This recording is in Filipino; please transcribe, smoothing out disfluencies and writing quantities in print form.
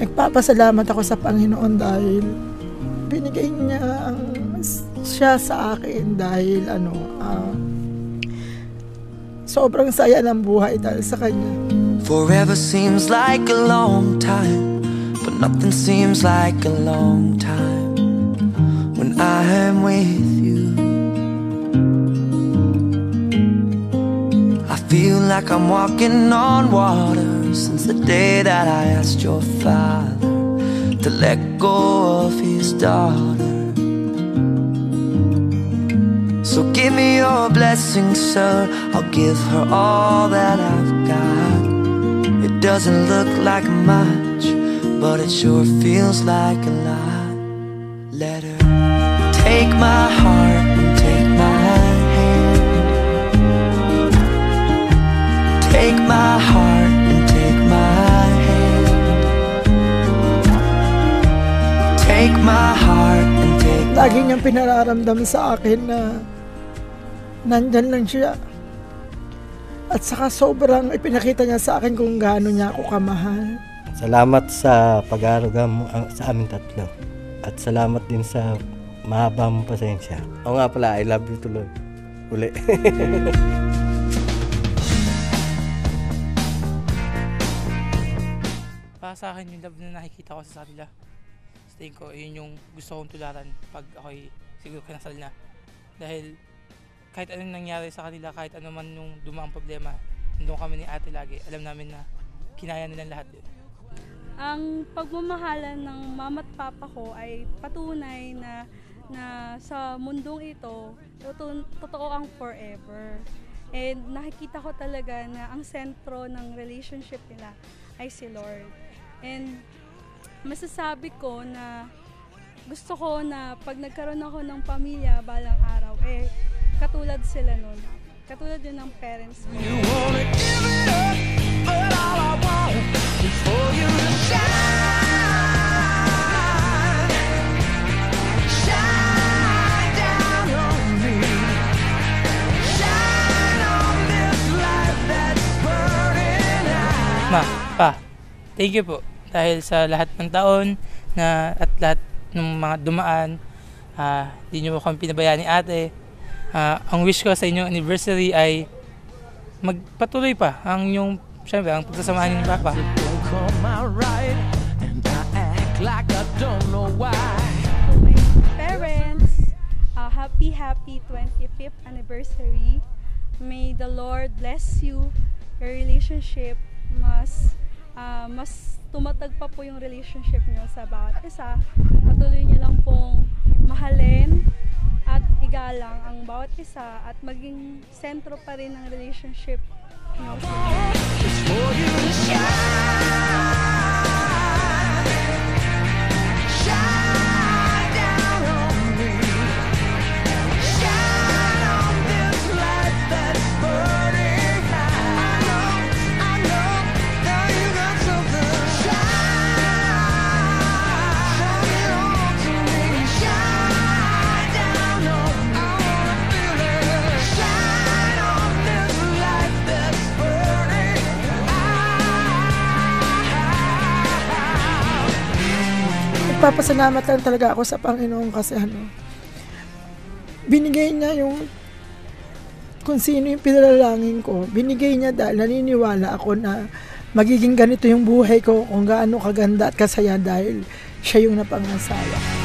Nagpapasalamat ako sa Panginoon dahil binigay niya siya sa akin dahil sobrang saya ng buhay dahil sa kanya. Forever seems like a long time, but nothing seems like a long time when I am with you. I feel like I'm walking on water since the day that I asked your father to let go of his daughter. So give me your blessing, sir. I'll give her all that I've got. It doesn't look like much, but it sure feels like a lot. Let her take my heart and take my hand. Take my heart and take my hand. Take my heart and take my hand. Lagi niyang pinararamdam sa akin na nandyan lang siya. At saka sobrang ipinakita niya sa akin kung gaano niya ako kamahal. Salamat sa pag-aaruga mo sa amin tatlo. At salamat din sa mahaba mong pasensya. Oo nga pala, I love you tuloy. Uli. Para sa akin yung love na nakikita ko sa kanila. Sa tingin ko, yun yung gusto kong tularan pag ako'y siguro kinasal na. Dahil kahit anong nangyari sa kanila, kahit ano man yung dumaang problema, nandun kami ni ate lagi. Alam namin na kinaya nilang lahat yun. Ang pagmamahalan ng mama at papa ko ay patunay na sa mundong ito, totoo ang forever. And nakikita ko talaga na ang sentro ng relationship nila ay si Lord. And masasabi ko na gusto ko na pag nagkaroon ako ng pamilya balang araw, katulad sila nun. Katulad yun ng parents ko. You wanna give it up, but all I want is for you to shine. Shine down on me. Shine on this light that's burning out. Ma, pa, thank you po. Dahil sa lahat ng taon at lahat ng mga dumaan, di nyo kami pinabayaan ni ate. Ang wish ko sa inyong anniversary ay magpatuloy pa ang inyong, syempre, ang pagsasamahan niyo ni Papa. To my parents, happy 25th anniversary. May the Lord bless you. Your relationship mas tumatag pa po yung relationship niyo sa bawat isa. Patuloy niyo lang pong mahalin at igalang ang bawat isa at maging sentro pa rin ng relationship niyo. Nagpapasalamat lang talaga ako sa Panginoon kasi binigay niya yung kung sino yung pinalalangin ko. Binigay niya dahil naniniwala ako na magiging ganito yung buhay ko, kung gaano kaganda at kasaya dahil siya yung napangasawa.